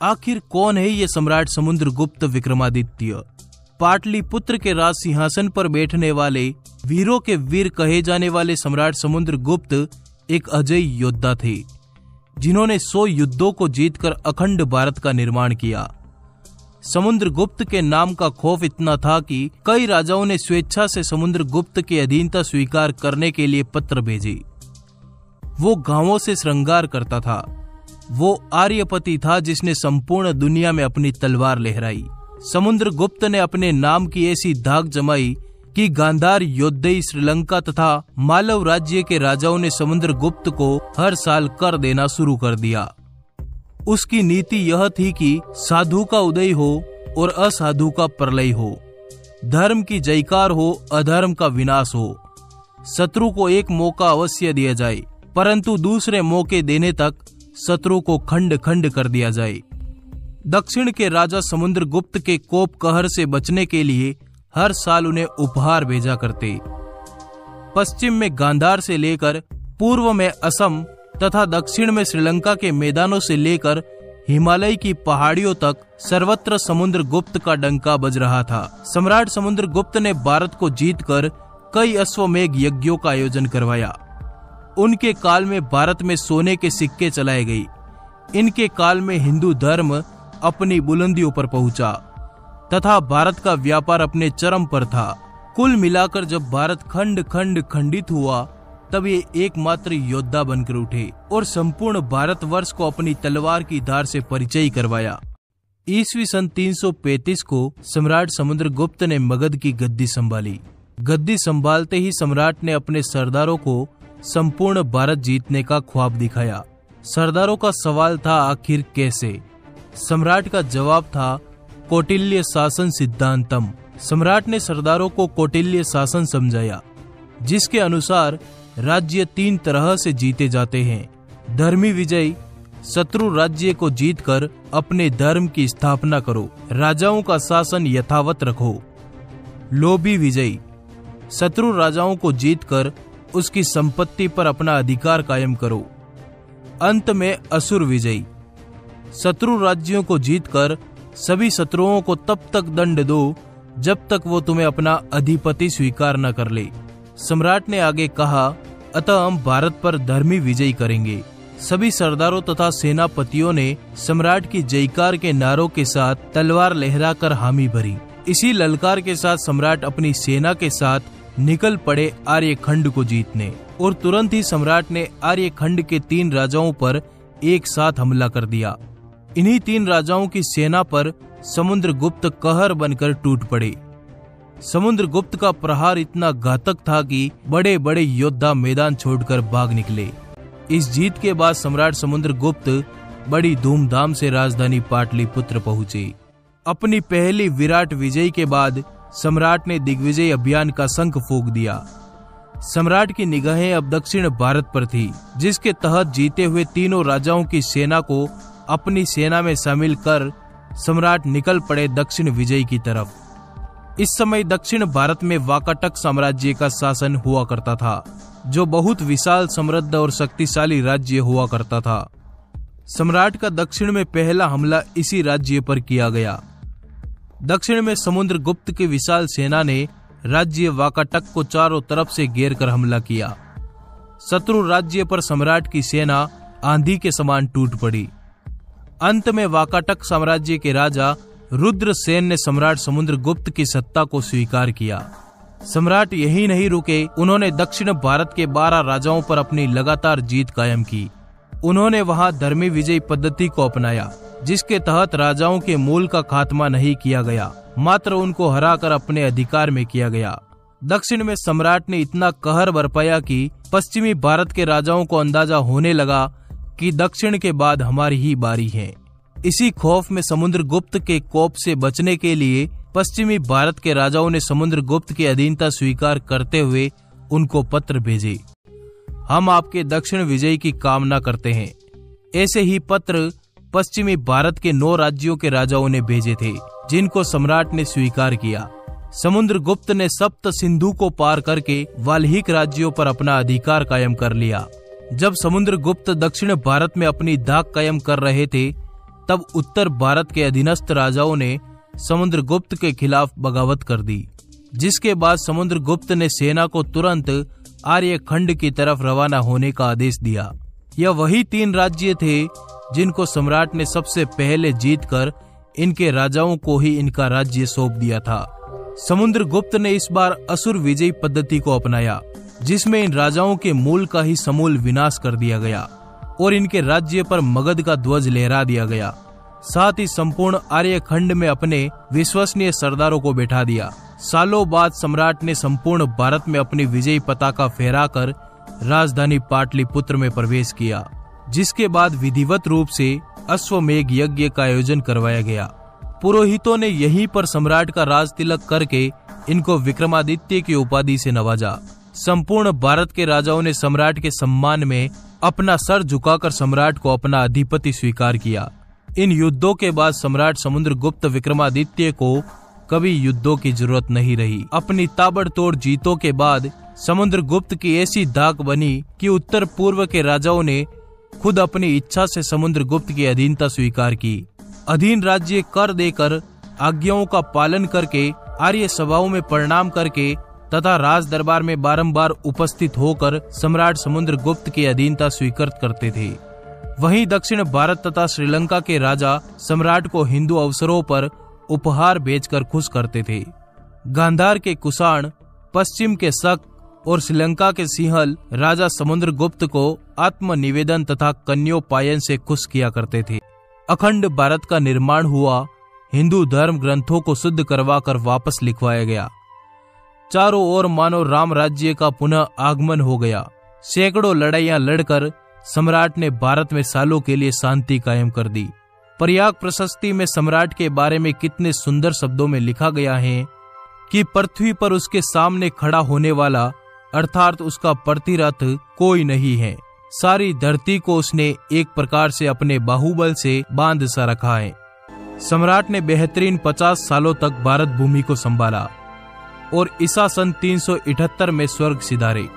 आखिर कौन है ये सम्राट समुद्रगुप्त विक्रमादित्य? पाटलिपुत्र के राज सिंहासन पर बैठने वाले वीरों के वीर कहे जाने वाले सम्राट समुद्रगुप्त एक अजय योद्धा थे, जिन्होंने 100 युद्धों को जीतकर अखंड भारत का निर्माण किया। समुद्रगुप्त के नाम का खौफ इतना था कि कई राजाओं ने स्वेच्छा से समुद्रगुप्त की अधीनता स्वीकार करने के लिए पत्र भेजे। वो गांवों से श्रृंगार करता था। वो आर्यपति था जिसने संपूर्ण दुनिया में अपनी तलवार लहराई। समुद्रगुप्त ने अपने नाम की ऐसी धाक जमाई कि गांधार, योद्धई, श्रीलंका तथा मालव राज्य के राजाओं ने समुद्रगुप्त को हर साल कर देना शुरू कर दिया। उसकी नीति यह थी कि साधु का उदय हो और असाधु का प्रलय हो, धर्म की जयकार हो, अधर्म का विनाश हो। शत्रु को एक मौका अवश्य दिया जाए, परंतु दूसरे मौके देने तक शत्रु को खंड खंड कर दिया जाए। दक्षिण के राजा समुद्रगुप्त के कोप कहर से बचने के लिए हर साल उन्हें उपहार भेजा करते। पश्चिम में गांधार से लेकर पूर्व में असम तथा दक्षिण में श्रीलंका के मैदानों से लेकर हिमालय की पहाड़ियों तक सर्वत्र समुद्रगुप्त का डंका बज रहा था। सम्राट समुद्रगुप्त ने भारत को जीतकर कई अश्वमेध यज्ञों का आयोजन करवाया। उनके काल में भारत में सोने के सिक्के चलाए गए। इनके काल में हिंदू धर्म अपनी बुलंदियों पर पहुंचा तथा भारत का व्यापार अपने चरम पर था। कुल मिलाकर जब भारत खंड खंड खंडित हुआ, तब ये एकमात्र योद्धा बनकर उठे और संपूर्ण भारतवर्ष को अपनी तलवार की धार से परिचय करवाया। ईस्वी सन 335 को सम्राट समुद्रगुप्त ने मगध की गद्दी संभाली। गद्दी संभालते ही सम्राट ने अपने सरदारों को संपूर्ण भारत जीतने का ख्वाब दिखाया। सरदारों का सवाल था, आखिर कैसे? सम्राट का जवाब था, कौटिल्य शासन सिद्धांतम। सम्राट ने सरदारों को कौटिल्य शासन समझाया, जिसके अनुसार राज्य 3 तरह से जीते जाते हैं। धर्मी विजय, शत्रु राज्य को जीतकर अपने धर्म की स्थापना करो, राजाओं का शासन यथावत रखो। लोभी विजय, शत्रु राजाओं को जीतकर उसकी संपत्ति पर अपना अधिकार कायम करो। अंत में असुर विजयी, शत्रु राज्यों को जीतकर सभी शत्रुओं को तब तक दंड दो जब तक वो तुम्हें अपना अधिपति स्वीकार न कर ले। सम्राट ने आगे कहा, अतः हम भारत पर धर्मी विजय करेंगे। सभी सरदारों तथा सेनापतियों ने सम्राट की जयकार के नारों के साथ तलवार लहराकर हामी भरी। इसी ललकार के साथ सम्राट अपनी सेना के साथ निकल पड़े आर्यखंड को जीतने, और तुरंत ही सम्राट ने आर्यखंड के 3 राजाओं पर एक साथ हमला कर दिया। इन्हीं 3 राजाओं की सेना पर समुद्रगुप्त कहर बनकर टूट पड़े। समुद्रगुप्त का प्रहार इतना घातक था कि बड़े बड़े योद्धा मैदान छोड़कर भाग निकले। इस जीत के बाद सम्राट समुद्रगुप्त बड़ी धूमधाम से राजधानी पाटलिपुत्र पहुंचे। अपनी पहली विराट विजय के बाद सम्राट ने दिग्विजय अभियान का शंख फूंक दिया। सम्राट की निगाहें अब दक्षिण भारत पर थी, जिसके तहत जीते हुए तीनों राजाओं की सेना को अपनी सेना में शामिल कर सम्राट निकल पड़े दक्षिण विजय की तरफ। इस समय दक्षिण भारत में वाकाटक साम्राज्य का शासन हुआ करता था, जो बहुत विशाल, समृद्ध और शक्तिशाली राज्य हुआ करता था। सम्राट का दक्षिण में पहला हमला इसी राज्य पर किया गया। दक्षिण में समुद्रगुप्त की विशाल सेना ने राज्य वाकाटक को चारों तरफ से घेर कर हमला किया। शत्रु राज्य पर सम्राट की सेना आंधी के समान टूट पड़ी। अंत में वाकाटक साम्राज्य के राजा रुद्रसेन ने सम्राट समुद्रगुप्त की सत्ता को स्वीकार किया। सम्राट यही नहीं रुके, उन्होंने दक्षिण भारत के 12 राजाओं पर अपनी लगातार जीत कायम की। उन्होंने वहां धर्मी विजय पद्धति को अपनाया, जिसके तहत राजाओं के मूल का खात्मा नहीं किया गया, मात्र उनको हराकर अपने अधिकार में किया गया। दक्षिण में सम्राट ने इतना कहर बरपाया कि पश्चिमी भारत के राजाओं को अंदाजा होने लगा कि दक्षिण के बाद हमारी ही बारी है। इसी खौफ में समुद्रगुप्त के कोप से बचने के लिए पश्चिमी भारत के राजाओं ने समुद्रगुप्त की अधीनता स्वीकार करते हुए उनको पत्र भेजे, हम आपके दक्षिण विजय की कामना करते हैं। ऐसे ही पत्र पश्चिमी भारत के 9 राज्यों के राजाओं ने भेजे थे, जिनको सम्राट ने स्वीकार किया। समुद्रगुप्त ने सप्त सिंधु को पार करके वाल्हीक राज्यों पर अपना अधिकार कायम कर लिया। जब समुद्रगुप्त दक्षिण भारत में अपनी धाक कायम कर रहे थे, तब उत्तर भारत के अधीनस्थ राजाओं ने समुद्रगुप्त के खिलाफ बगावत कर दी, जिसके बाद समुद्रगुप्त ने सेना को तुरंत आर्यखंड की तरफ रवाना होने का आदेश दिया। यह वही 3 राज्य थे जिनको सम्राट ने सबसे पहले जीतकर इनके राजाओं को ही इनका राज्य सौंप दिया था। समुद्रगुप्त ने इस बार असुर विजयी पद्धति को अपनाया, जिसमें इन राजाओं के मूल का ही समूल विनाश कर दिया गया और इनके राज्य पर मगध का ध्वज लहरा दिया गया। साथ ही संपूर्ण आर्यखंड में अपने विश्वसनीय सरदारों को बैठा दिया। सालों बाद सम्राट ने संपूर्ण भारत में अपनी विजयी पताका फहराकर राजधानी पाटलिपुत्र में प्रवेश किया, जिसके बाद विधिवत रूप से अश्वमेघ यज्ञ का आयोजन करवाया गया। पुरोहितों ने यहीं पर सम्राट का राज तिलक करके इनको विक्रमादित्य की उपाधि से नवाजा। संपूर्ण भारत के राजाओं ने सम्राट के सम्मान में अपना सर झुकाकर सम्राट को अपना अधिपति स्वीकार किया। इन युद्धों के बाद सम्राट समुद्रगुप्त विक्रमादित्य को कभी युद्धों की जरूरत नहीं रही। अपनी ताबड़तोड़ जीतों के बाद समुद्रगुप्त की ऐसी धाक बनी कि उत्तर पूर्व के राजाओं ने खुद अपनी इच्छा से समुद्रगुप्त की अधीनता स्वीकार की। अधीन राज्य कर देकर, आज्ञाओं का पालन करके, आर्य सभाओं में प्रणाम करके तथा राज दरबार में बारंबार उपस्थित होकर सम्राट समुद्रगुप्त की अधीनता स्वीकृत करते थे। वहीं दक्षिण भारत तथा श्रीलंका के राजा सम्राट को हिंदू अवसरों पर उपहार भेजकर खुश करते थे। गांधार के कुषाण, पश्चिम के शक और श्रीलंका के सिंहल राजा समुद्रगुप्त को आत्मनिवेदन तथा कन्योपायन से खुश किया करते थे। अखंड भारत का निर्माण हुआ, हिंदू धर्म ग्रंथों को शुद्ध करवाकर वापस लिखवाया गया। चारों ओर मानो राम राज्य का पुनः आगमन हो गया। सैकड़ों लड़ाइयां लड़कर सम्राट ने भारत में सालों के लिए शांति कायम कर दी। प्रयाग प्रशस्ति में सम्राट के बारे में कितने सुंदर शब्दों में लिखा गया है कि पृथ्वी पर उसके सामने खड़ा होने वाला अर्थात उसका प्रतिरथ कोई नहीं है। सारी धरती को उसने एक प्रकार से अपने बाहुबल से बांध सा रखा है। सम्राट ने बेहतरीन 50 सालों तक भारत भूमि को संभाला और ईसा सन 378 में स्वर्ग सिधारे।